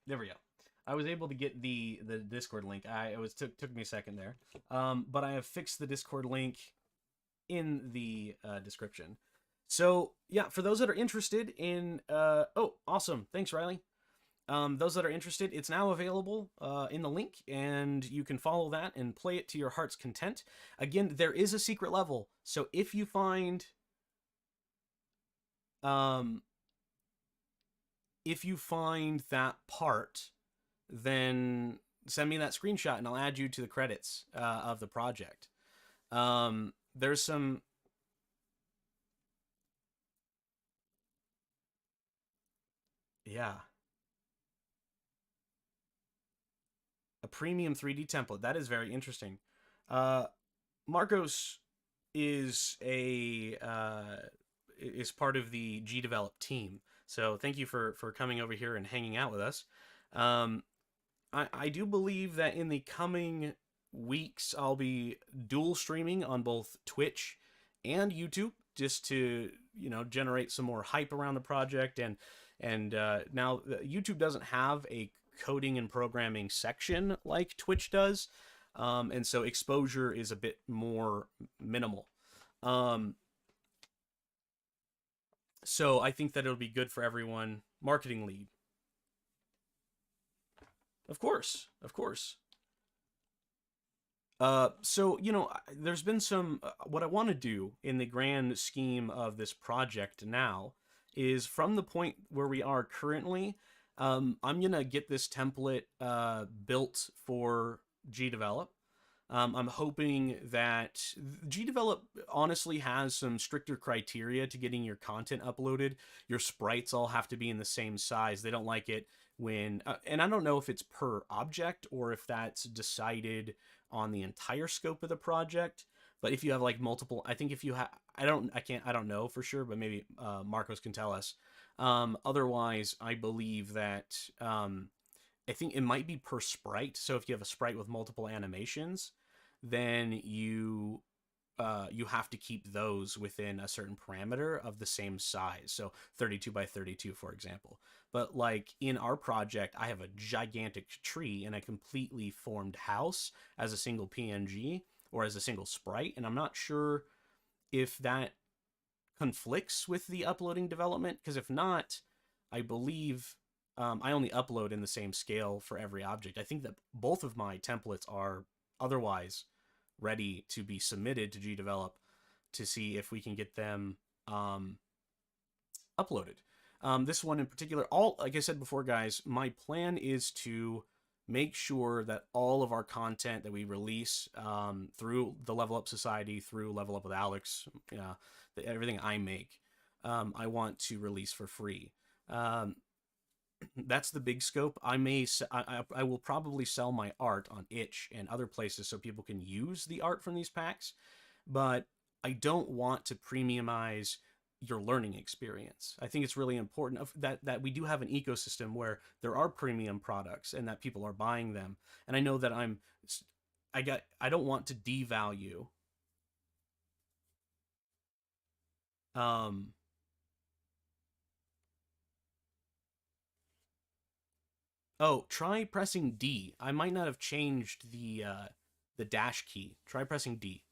There we go. I was able to get the Discord link. Took me a second there. But I have fixed the Discord link in the description. So yeah, for those that are interested in oh, awesome. Thanks, Riley. Those that are interested, it's now available in the link, and you can follow that and play it to your heart's content. Again, there is a secret level, so if you find that part, then send me that screenshot and I'll add you to the credits of the project. There's some... Yeah. A premium 3D template. That is very interesting. Uh, Marcos is is part of the GDevelop team. So thank you for coming over here and hanging out with us. Um, I do believe that in the coming weeks I'll be dual streaming on both Twitch and YouTube just to generate some more hype around the project and now YouTube doesn't have a coding and programming section like Twitch does, and so exposure is a bit more minimal. Um, so I think that it'll be good for everyone. Marketing lead, of course, of course. So there's been some. What I want to do in the grand scheme of this project now is from the point where we are currently. I'm gonna get this template built for GDevelop. I'm hoping that GDevelop honestly has some stricter criteria to getting your content uploaded. Your sprites all have to be in the same size. They don't like it when, and I don't know if it's per object or if that's decided on the entire scope of the project. But if you have like multiple, I think if you have, I don't know for sure, but maybe Marcos can tell us. Otherwise, I believe that I think it might be per sprite. So if you have a sprite with multiple animations, then you have to keep those within a certain parameter of the same size. So 32 by 32, for example. But like in our project, I have a gigantic tree and a completely formed house as a single PNG or as a single sprite. And I'm not sure if that conflicts with the uploading development, because if not, I believe I only upload in the same scale for every object. I think that both of my templates are otherwise ready to be submitted to GDevelop to see if we can get them uploaded. This one in particular, all like I said before, guys, my plan is to make sure that all of our content that we release through the Level Up Society, through Level Up with Alex, everything I make, I want to release for free. That's the big scope. I will probably sell my art on itch and other places so people can use the art from these packs, but I don't want to premiumize your learning experience. I think it's really important that we do have an ecosystem where there are premium products and that people are buying them. And I know that I don't want to devalue um oh, try pressing D. I might not have changed the dash key. Try pressing D.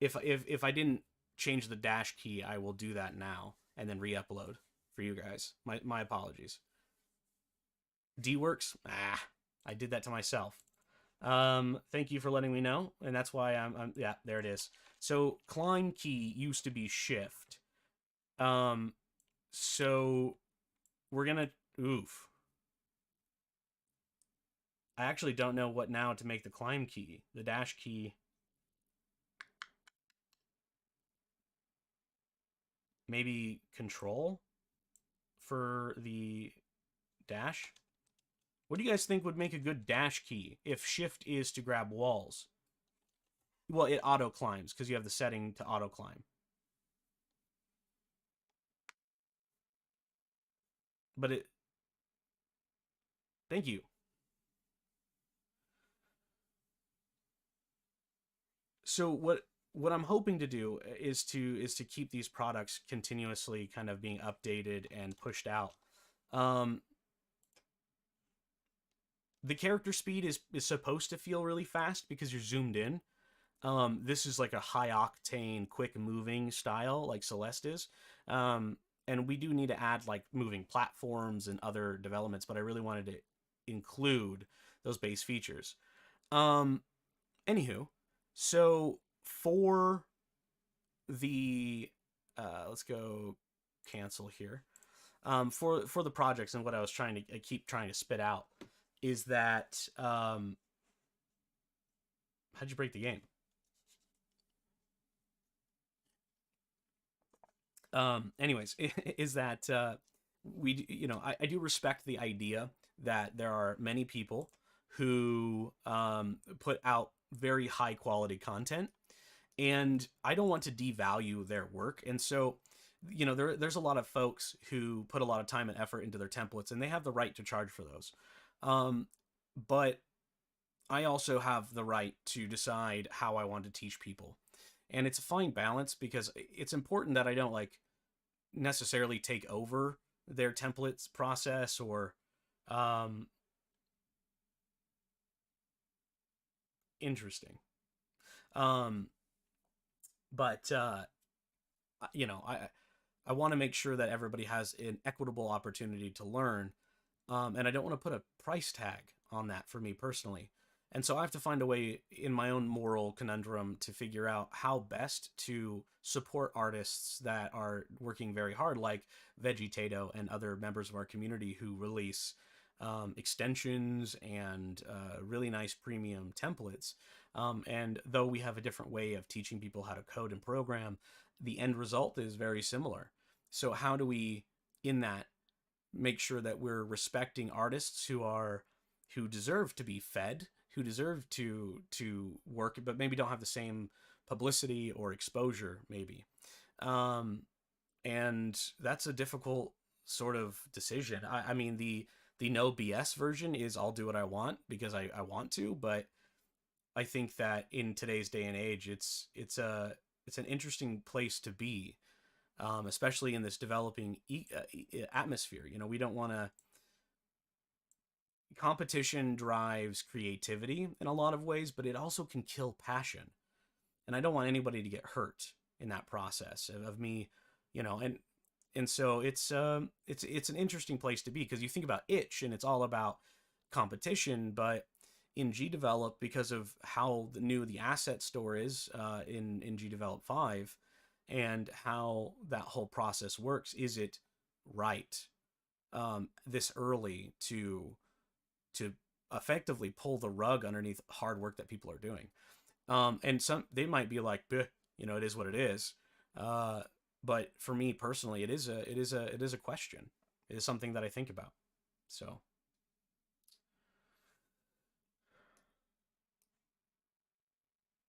If I didn't change the dash key, I will do that now and then re-upload for you guys. My apologies. D works. I did that to myself. Thank you for letting me know, and that's why I'm yeah, there it is. So climb key used to be shift. Um, so we're gonna oof. I actually don't know what now to make the climb key. The dash key. Maybe control for the dash. What do you guys think would make a good dash key if shift is to grab walls? Well, it auto climbs because you have the setting to auto climb. But it. Thank you. So what I'm hoping to do is to keep these products continuously kind of being updated and pushed out. Um, the character speed is supposed to feel really fast because you're zoomed in. This is like a high octane, quick moving style like Celeste is. And we do need to add like moving platforms and other developments, but I really wanted to include those base features. Um, Anywho, so for the let's go cancel here. For the projects and what I was trying to I keep trying to spit out is that how'd you break the game? Anyways, is that I do respect the idea that there are many people who put out very high quality content, and I don't want to devalue their work. And so, there's a lot of folks who put a lot of time and effort into their templates, and they have the right to charge for those. Um, but I also have the right to decide how I want to teach people. And it's a fine balance because it's important that I don't like necessarily take over their templates process or um interesting. Um but I want to make sure that everybody has an equitable opportunity to learn. And I don't want to put a price tag on that for me personally. And so I have to find a way in my own moral conundrum to figure out how best to support artists that are working very hard, like Vegetato and other members of our community who release extensions and really nice premium templates. And though we have a different way of teaching people how to code and program, the end result is very similar. So how do we, in that, make sure that we're respecting artists who deserve to be fed, who deserve to work, but maybe don't have the same publicity or exposure, maybe. Um, and that's a difficult sort of decision. I mean, the no BS version is I'll do what I want because I want to, but I think that in today's day and age, it's an interesting place to be, especially in this developing atmosphere. We don't want to. Competition drives creativity in a lot of ways, but it also can kill passion. And I don't want anybody to get hurt in that process of me, and so it's an interesting place to be because you think about itch and it's all about competition, but in GDevelop, because of how new the asset store is in GDevelop 5 and how that whole process works, is it right this early to effectively pull the rug underneath hard work that people are doing? And some they might be like, it is what it is. But for me personally, it is a question. It is something that I think about. So,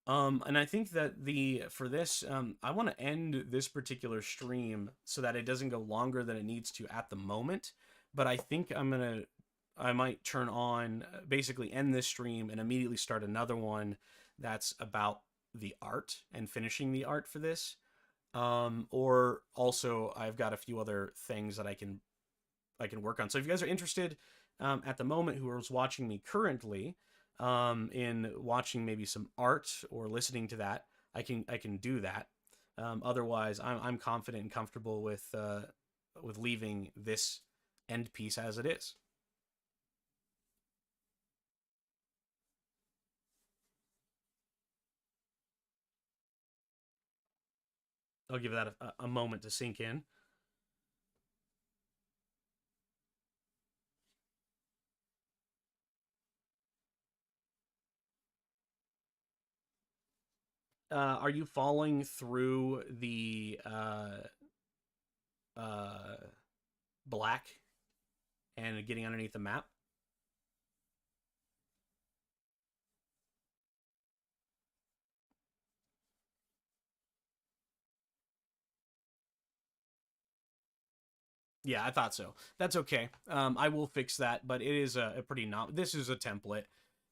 and I think that the for this, I want to end this particular stream so that it doesn't go longer than it needs to at the moment. But I think I might turn on, basically end this stream and immediately start another one that's about the art and finishing the art for this. Or also I've got a few other things that I can work on. So if you guys are interested at the moment, who is watching me currently, in watching maybe some art or listening to that, I can do that. Otherwise, I'm confident and comfortable with leaving this end piece as it is. I'll give that a moment to sink in. Are you falling through the uh, black and getting underneath the map? Yeah, I thought so. That's okay. I will fix that, but it is a pretty not. This is a template.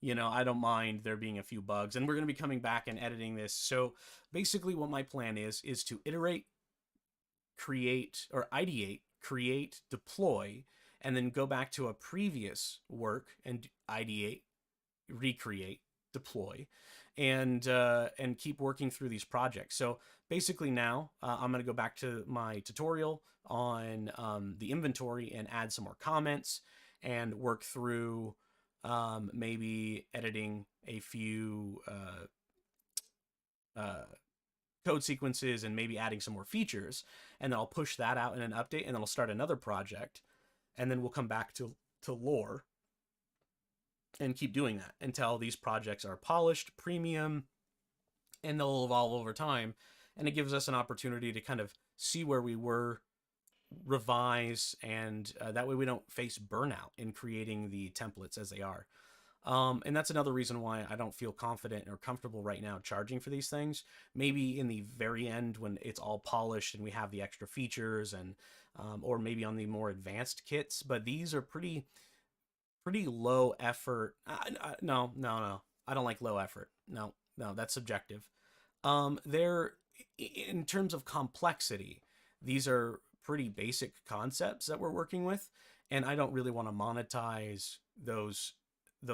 I don't mind there being a few bugs, and we're going to be coming back and editing this. So basically, what my plan is to iterate, create, or ideate, create, deploy, and then go back to a previous work and ideate, recreate, deploy, and keep working through these projects. So basically now I'm going to go back to my tutorial on the inventory and add some more comments and work through maybe editing a few uh, code sequences and maybe adding some more features. And then I'll push that out in an update, and then I'll start another project, and then we'll come back to lore and keep doing that until these projects are polished, premium, and they'll evolve over time. And it gives us an opportunity to kind of see where we were, revise, and that way we don't face burnout in creating the templates as they are. And that's another reason why I don't feel confident or comfortable right now charging for these things. Maybe in the very end when it's all polished and we have the extra features, and or maybe on the more advanced kits. But these are pretty low effort. No. I don't like low effort. No, that's subjective. They're in terms of complexity, these are pretty basic concepts that we're working with, and I don't really want to monetize those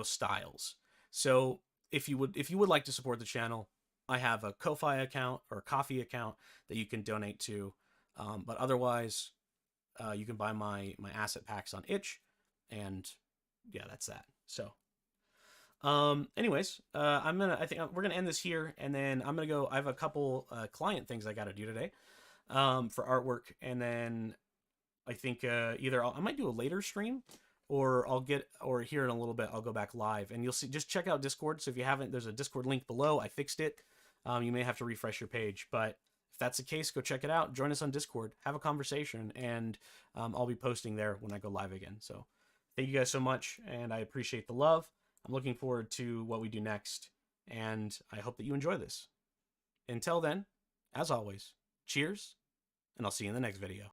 styles. So if you would like to support the channel, I have a Ko-fi account or a Coffee account that you can donate to. But otherwise, you can buy my asset packs on Itch, and yeah, that's that. So anyways, I think we're gonna end this here, and then I'm gonna go. I have a couple client things I gotta do today for artwork, and then I think either I might do a later stream, or or here in a little bit I'll go back live, and you'll see. Just check out Discord. So if you haven't, there's a Discord link below. I fixed it. You may have to refresh your page, but if that's the case, go check it out. Join us on Discord, have a conversation, and I'll be posting there when I go live again. So thank you guys so much, and I appreciate the love. I'm looking forward to what we do next, and I hope that you enjoy this. Until then, as always, cheers, and I'll see you in the next video.